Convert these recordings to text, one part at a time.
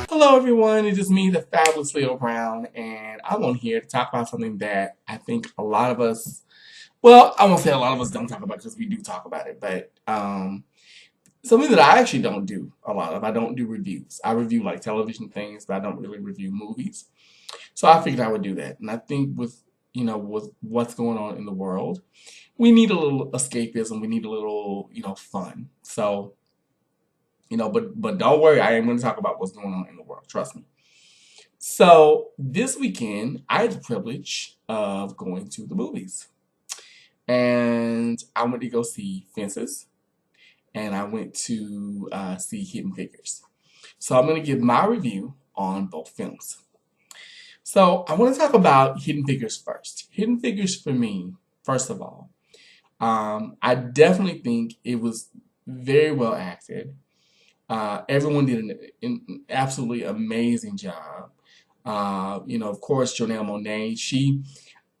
Hello, everyone. It is me, the fabulous Leo Brown, and I'm on here to talk about something that I think a lot of us, well, I won't say a lot of us don't talk about because we do talk about it, but something that I actually don't do a lot of. I don't do reviews. I review like television things, but I don't really review movies. So I figured I would do that. And I think with what's going on in the world, we need a little escapism. We need a little, fun. So, but don't worry, I am going to talk about what's going on in the world. Trust me. So this weekend, I had the privilege of going to the movies, and I went to go see Fences, and I went to see Hidden Figures. So I'm going to give my review on both films. So I want to talk about Hidden Figures first. Hidden Figures for me, first of all, I definitely think it was very well acted. Everyone did an absolutely amazing job. Of course, Janelle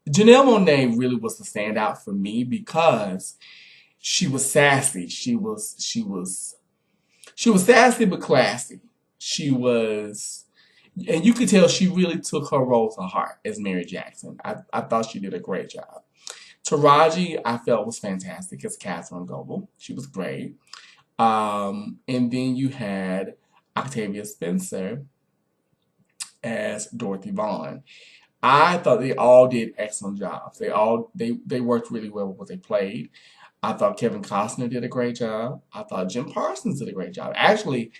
Monáe really was the standout for me because she was sassy. She was sassy but classy. She was, and you could tell she really took her role to heart as Mary Jackson. I thought she did a great job. Taraji, I felt was fantastic as Catherine Goble. She was great. And then you had Octavia Spencer as Dorothy Vaughan. I thought they all did excellent jobs. They worked really well with what they played. I thought Kevin Costner did a great job. I thought Jim Parsons did a great job. Actually,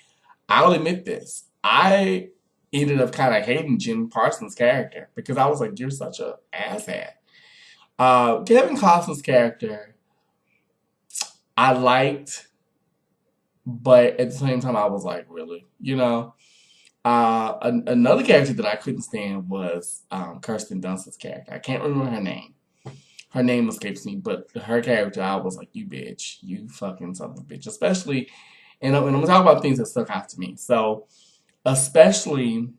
I'll admit this. I ended up kind of hating Jim Parsons' character because I was like, "You're such a asshat." Kevin Costner's character I liked, but at the same time, I was like, "Really?" Another character that I couldn't stand was Kirsten Dunst's character. I can't remember her name. Her name escapes me, but her character, I was like, you bitch, you fucking son of a bitch. Especially, and I'm going to talk about things that stuck out to me. So, especially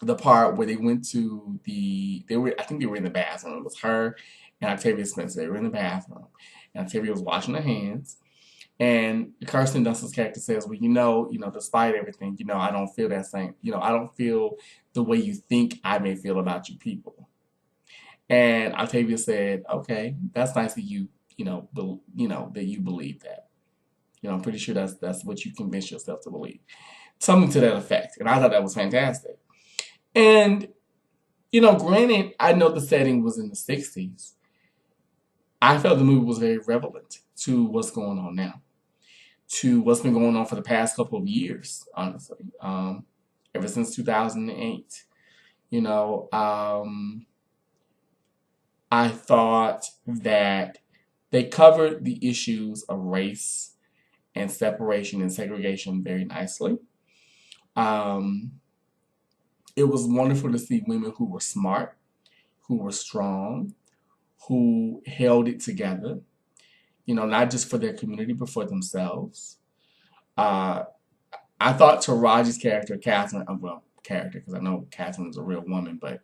the part where they went to I think they were in the bathroom. It was her and Octavia Spencer. They were in the bathroom. And Octavia was washing her hands. And Kirsten Dunst's character says, well, despite everything, I don't feel that same, I don't feel the way you think I may feel about you people. And Octavia said, okay, that's nice that that you believe that. I'm pretty sure that's what you convince yourself to believe. Something to that effect. And I thought that was fantastic. And, granted, I know the setting was in the 60s. I felt the movie was very relevant to what's going on now, to what's been going on for the past couple of years, honestly, ever since 2008. I thought that they covered the issues of race and separation and segregation very nicely. Um, it was wonderful to see women who were smart, who were strong, who held it together, not just for their community, but for themselves. Uh, I thought Taraji's character, Catherine, character, because I know Catherine is a real woman, but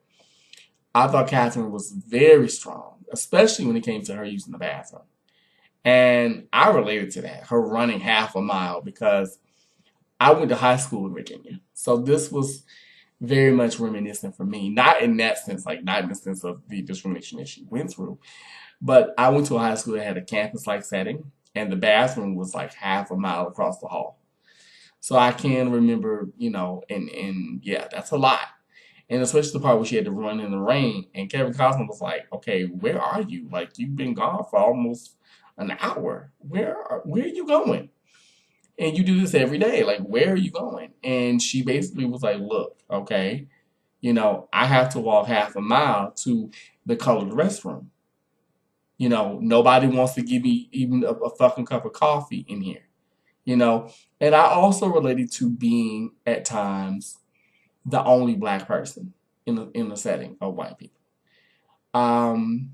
I thought Catherine was very strong, especially when it came to her using the bathroom. And I related to that, her running half a mile, because I went to high school in Virginia. So this was very much reminiscent for me. Not in that sense, like not in the sense of the discrimination that she went through, but I went to a high school that had a campus-like setting, and the bathroom was like half a mile across the hall. So I can remember, and yeah, that's a lot. And especially the part where she had to run in the rain, and Kevin Costner was like, "Okay, where are you? Like you've been gone for almost an hour. Where are you going? And you do this every day. Like where are you going?" And she basically was like, "Look, okay, I have to walk half a mile to the colored restroom. Nobody wants to give me even a fucking cup of coffee in here. And I also related to being at times the only black person in the setting of white people. Um,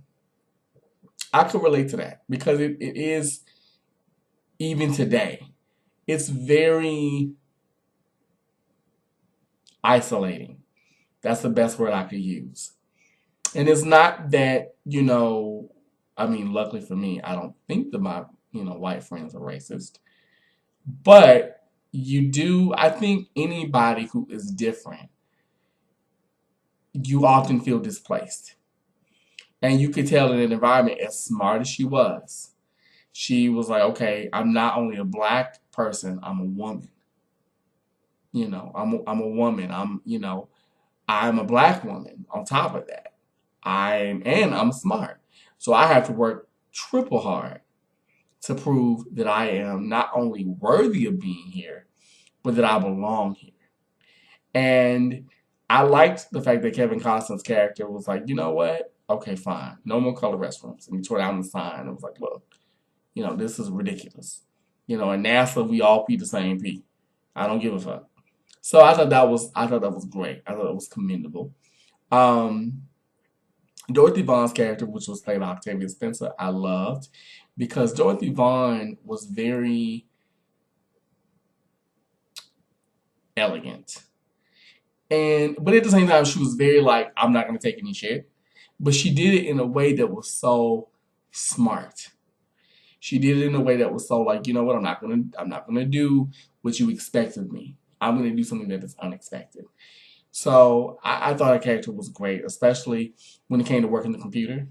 I could relate to that because it is even today. It's very isolating. That's the best word I could use. And it's not that, I mean, luckily for me, I don't think that my, white friends are racist. But I think anybody who is different, you often feel displaced. And you could tell in an environment, as smart as she was like, okay, I'm not only a black person, I'm a woman. I'm a woman. I'm a black woman on top of that. I'm smart. So I have to work triple hard to prove that I am not only worthy of being here, but that I belong here. And I liked the fact that Kevin Costner's character was like, you know what? Okay, fine. No more color restrooms. And he tore down the sign and was like, look, this is ridiculous. At NASA we all pee the same pee. I don't give a fuck. So I thought that was great. I thought it was commendable. Um, Dorothy Vaughn's character, which was played by Octavia Spencer, I loved because Dorothy Vaughn was very elegant. But at the same time, she was very like, I'm not gonna take any shit. But she did it in a way that was so smart. She did it in a way that was so like, you know what, I'm not gonna do what you expect of me. I'm gonna do something that is unexpected. So I thought her character was great, especially when it came to working the computer.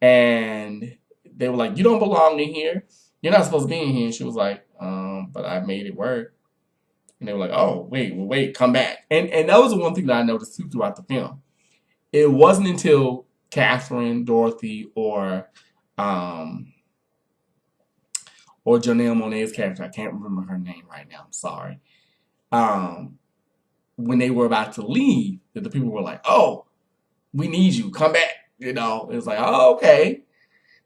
And they were like, you don't belong in here. You're not supposed to be in here. And she was like, but I made it work. And they were like, oh, wait, come back. And that was the one thing that I noticed too throughout the film. It wasn't until Catherine, Dorothy, um, or Janelle Monae's character, I can't remember her name right now, I'm sorry. Um, when they were about to leave, that the people were like, oh, we need you, come back. It was like, oh, okay.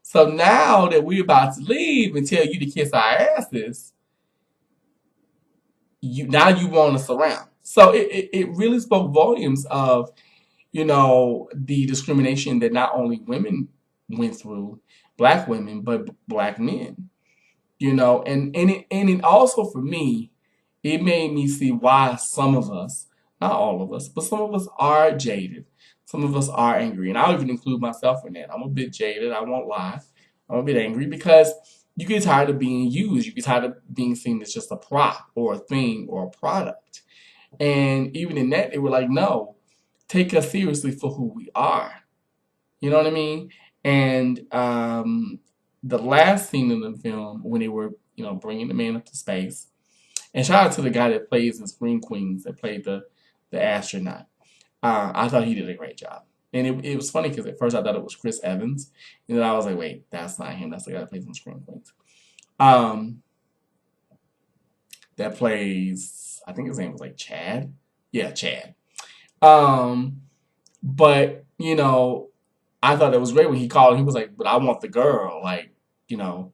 So now that we're about to leave and tell you to kiss our asses, you want us around. So it really spoke volumes of the discrimination that not only women went through, black women, but black men. And it also for me, it made me see why some of us, not all of us, but some of us are jaded. Some of us are angry. And I'll even include myself in that. I'm a bit jaded, I won't lie. I'm a bit angry because you get tired of being used. You get tired of being seen as just a prop or a thing or a product. And even in that, they were like, no, take us seriously for who we are. You know what I mean? And the last scene in the film, when they were, bringing the man up to space, and shout out to the guy that plays in Scream Queens that played the astronaut. I thought he did a great job. And it was funny because at first I thought it was Chris Evans. And then I was like, wait, that's not him. That's the guy that plays in Scream Queens. Um, that plays, I think his name was like Chad. Yeah, Chad. Um, but, I thought it was great when he called. He was like, but I want the girl. Like, you know,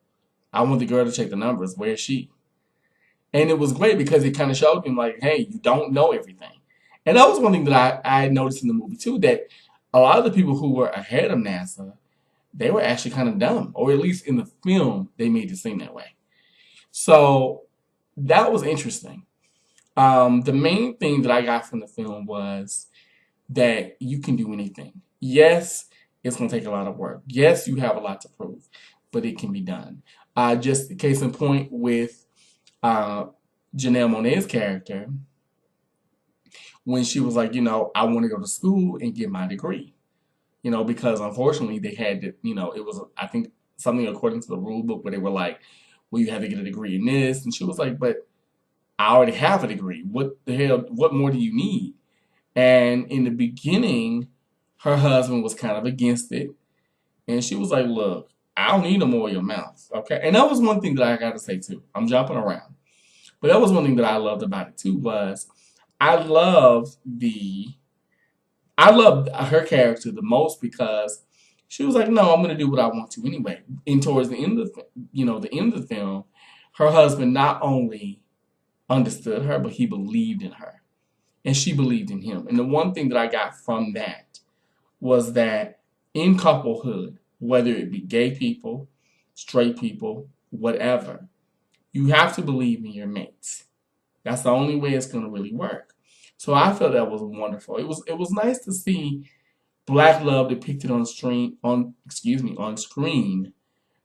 I want the girl to check the numbers. Where is she? And it was great because it kind of showed him like, hey, you don't know everything. And that was one thing that I noticed in the movie too, that a lot of the people who were ahead of NASA, they were actually kind of dumb. Or at least in the film, they made it seem that way. So that was interesting. The main thing that I got from the film was that you can do anything. Yes, it's going to take a lot of work. Yes, you have a lot to prove, but it can be done. Just case in point with uh, Janelle Monae's character, when she was like, I want to go to school and get my degree, because unfortunately they had to, it was, I think, something according to the rule book where they were like, well, you have to get a degree in this. And she was like, but I already have a degree. What the hell, what more do you need? And in the beginning, her husband was kind of against it. And she was like, look, I don't need no more of your mouth. Okay. And that was one thing that I got to say too. I'm jumping around. But that was one thing that I loved about it too was I loved the I loved her character the most because she was like, no, I'm gonna do what I want to anyway. And towards the end of the end of the film, her husband not only understood her, but he believed in her. And she believed in him. And the one thing that I got from that was that in couplehood, whether it be gay people, straight people, whatever, you have to believe in your mates. That's the only way it's going to really work. So I felt that was wonderful. It was nice to see black love depicted on screen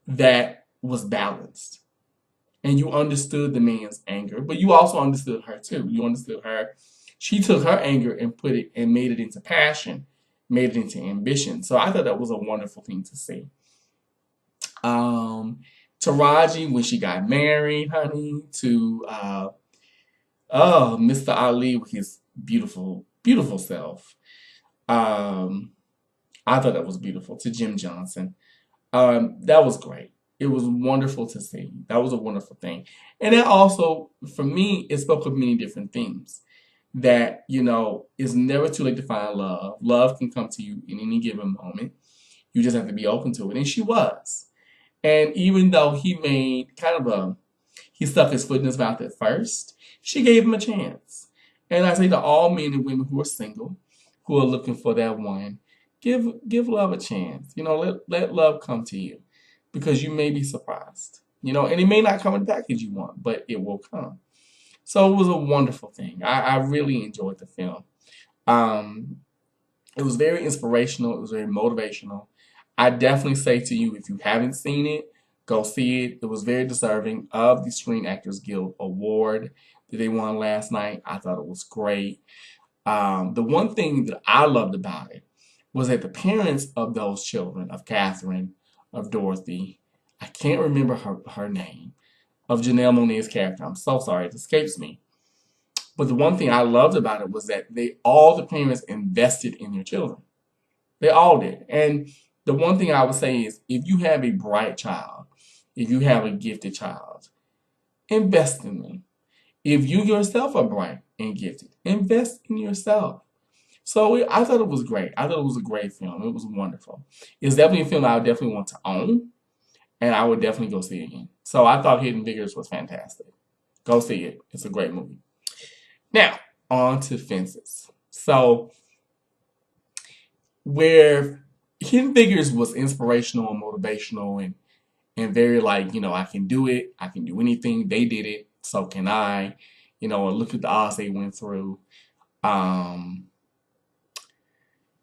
that was balanced. and you understood the man's anger, but you also understood her too. You understood her. She took her anger and put it and made it into passion, made it into ambition. So I thought that was a wonderful thing to see. Um, Taraji, when she got married, honey, to Mr. Ali with his beautiful, beautiful self. Um, I thought that was beautiful. To Jim Johnson. That was great. It was wonderful to see. That was a wonderful thing. And it also, for me, it spoke of many different things. That, it's never too late to find love. Love can come to you in any given moment. You just have to be open to it. And she was. And even though he made he stuck his foot in his mouth at first, she gave him a chance. And I say to all men and women who are single, who are looking for that one, give love a chance. Let love come to you, because you may be surprised. And it may not come in the package you want, but it will come. So it was a wonderful thing. I really enjoyed the film. Um, it was very inspirational. It was very motivational. I definitely say to you, if you haven't seen it, go see it. It was very deserving of the Screen Actors Guild Award that they won last night. I thought it was great. The one thing that I loved about it was that the parents of those children, of Catherine, of Dorothy, I can't remember her name, of Janelle Monáe's character. I'm so sorry, it escapes me. But the one thing I loved about it was that all the parents invested in their children. They all did. And the one thing I would say is, if you have a bright child, if you have a gifted child, invest in them. If you yourself are bright and gifted, invest in yourself. So I thought it was great. I thought it was a great film. It was wonderful. It's definitely a film I would definitely want to own, and I would definitely go see it again. So I thought Hidden Figures was fantastic. Go see it. It's a great movie. Now, on to Fences. So, where Hidden Figures was inspirational and motivational and very like, I can do it. I can do anything. They did it. So can I. And look at the odds they went through. Um,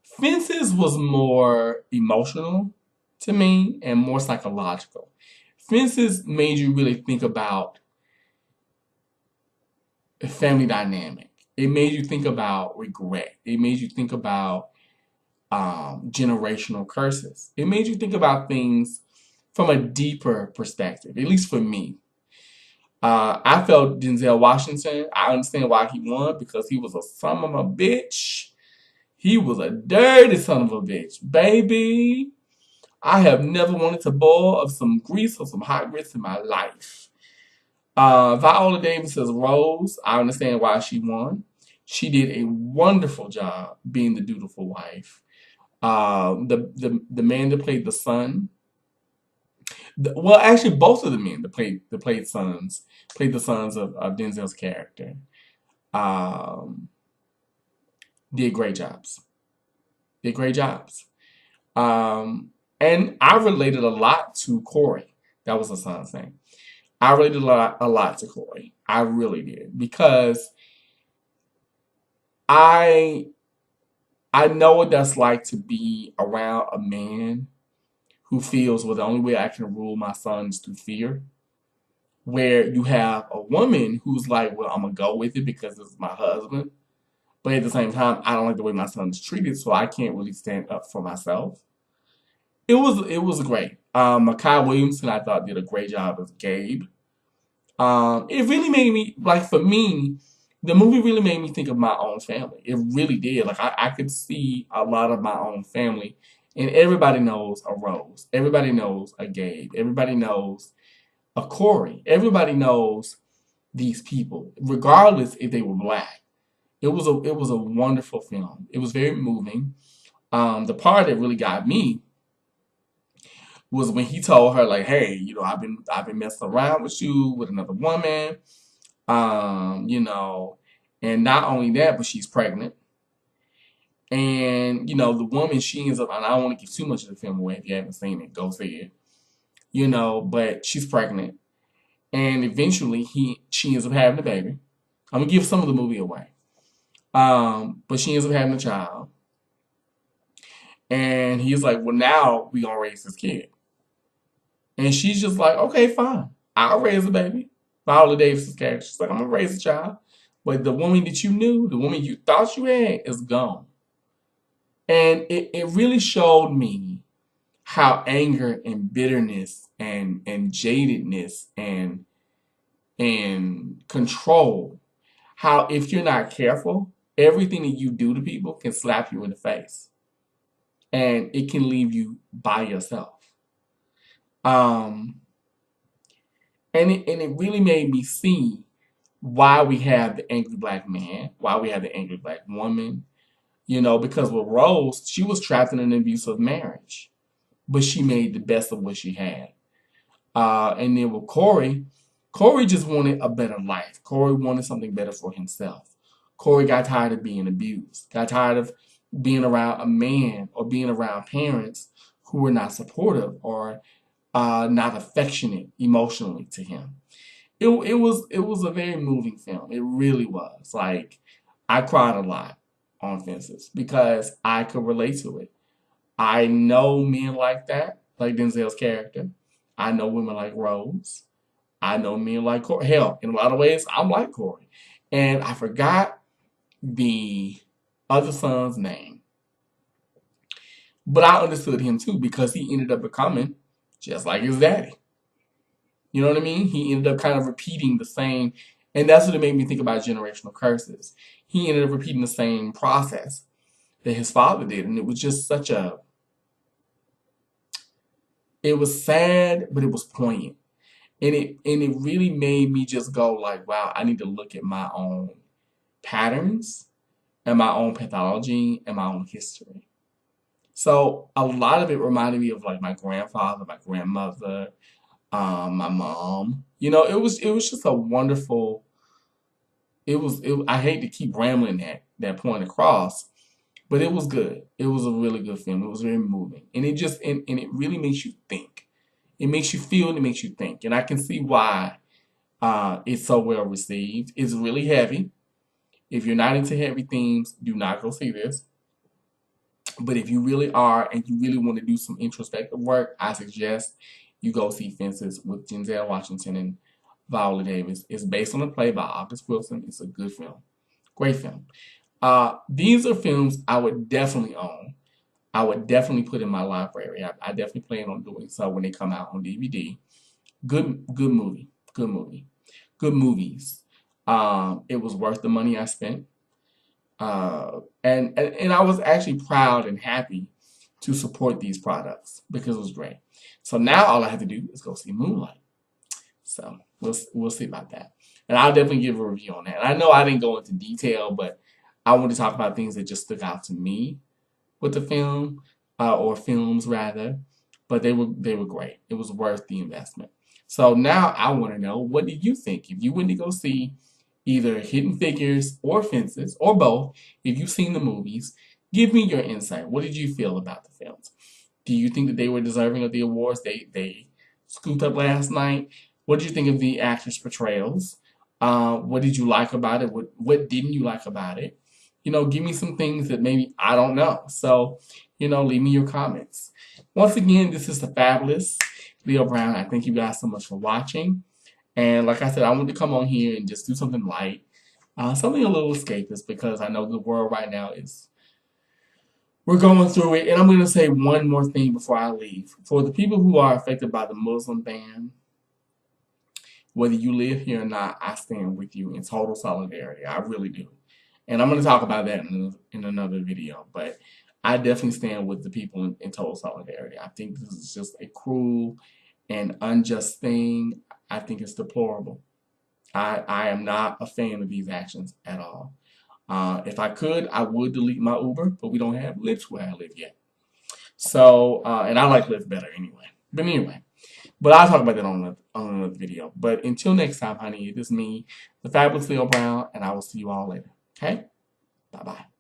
Fences was more emotional to me and more psychological. Fences made you really think about the family dynamic. It made you think about regret. It made you think about generational curses. It made you think about things from a deeper perspective, at least for me. I felt Denzel Washington, I understand why he won, because he was a son of a bitch. He was a dirty son of a bitch. Baby, I have never wanted to boil of some grease or some hot grits in my life. Viola Davis as Rose, I understand why she won. She did a wonderful job being the dutiful wife. The man that played the son, well, actually, both of the men that played the sons of Denzel's character, um, did great jobs. Did great jobs. And I related a lot to Corey. That was the son's name. I related a lot to Corey. I really did, because I I know what that's like to be around a man who feels, well, the only way I can rule my son is through fear. Where you have a woman who's like, well, I'm gonna go with it because it's my husband, but at the same time, I don't like the way my son is treated, so I can't really stand up for myself. It was great. Makai Williamson, I thought, did a great job as Gabe. It really made me, like, for me, the movie really made me think of my own family. It really did. Like, I could see a lot of my own family, and everybody knows a Rose. Everybody knows a Gabe. Everybody knows a Corey. Everybody knows these people, regardless if they were black. It was a wonderful film. It was very moving. The part that really got me was when he told her, like, hey, I've been messing around with you with another woman, um, you know, and not only that, but she's pregnant. And the woman, she ends up, and I don't want to give too much of the film away. If you haven't seen it, go see it. But she's pregnant, and eventually she ends up having a baby. I'm gonna give some of the movie away. But she ends up having a child, and he's like, well, now we gonna raise this kid. And she's just like, okay, fine. I'll raise the baby. Viola Davis's character. She's like, I'm gonna raise a child. But the woman that you knew, the woman you thought you had, is gone. And it really showed me how anger and bitterness and jadedness and control, how if you're not careful, everything that you do to people can slap you in the face. And it can leave you by yourself. Um, and it really made me see why we have the angry black man, why we have the angry black woman, because with Rose, she was trapped in an abusive marriage, but she made the best of what she had. And then with Corey just wanted a better life. Corey wanted something better for himself. Corey got tired of being abused, got tired of being around a man or being around parents who were not supportive or not affectionate emotionally to him. It was a very moving film. It really was. Like, I cried a lot on Fences because I could relate to it. I know men like that, like Denzel's character. I know women like Rose. I know men like Corey. Hell, in a lot of ways, I'm like Corey. And I forgot the other son's name. But I understood him too because he ended up becoming just like his daddy. You know what I mean? He ended up kind of repeating the same, and that's what it made me think about generational curses. He ended up repeating the same process that his father did, and it was just it was sad, but it was poignant. And it really made me just go like, wow, I need to look at my own patterns and my own pathology and my own history. So a lot of it reminded me of like my grandfather, my grandmother, my mom. It was just a wonderful. It was. I hate to keep rambling that point across, but it was good. It was a really good film. It was very moving, and it really makes you think. It makes you feel and it makes you think, and I can see why it's so well received. It's really heavy. If you're not into heavy themes, do not go see this. But if you really are and you really want to do some introspective work, I suggest you go see Fences with Denzel Washington and Viola Davis. It's based on a play by August Wilson. It's a good film. Great film. These are films I would definitely own. I would definitely put in my library. I definitely plan on doing so when they come out on DVD. Good movie. Good movie. Good movies. It was worth the money I spent. And I was actually proud and happy to support these products because it was great. So now all I have to do is go see Moonlight. So we'll see about that. And I'll definitely give a review on that. And I know I didn't go into detail, but I want to talk about things that just stuck out to me with the film, or films rather. But they were great. It was worth the investment. So now I want to know, what did you think? If you went to go see either Hidden Figures or Fences or both, if you've seen the movies, give me your insight. What did you feel about the films? Do you think that they were deserving of the awards they scooped up last night? What did you think of the actors' portrayals? What did you like about it? What didn't you like about it? Give me some things that maybe I don't know. So, leave me your comments. Once again, this is the fabulous Leo Brown. I thank you guys so much for watching. And like I said, I want to come on here and just do something light, something a little escapist, because I know the world right now we're going through it. And I'm going to say one more thing before I leave. For the people who are affected by the Muslim ban, whether you live here or not, I stand with you in total solidarity. I really do. And I'm going to talk about that in another video. But I definitely stand with the people in total solidarity. I think this is just a cruel and unjust thing. I think it's deplorable. I am not a fan of these actions at all. If I could, I would delete my Uber, but we don't have Lyft where I live yet. So, and I like Lyft better anyway. But I'll talk about that on another video. But until next time, honey, it is me, the fabulous Leo Brown, and I will see you all later. Okay? Bye-bye.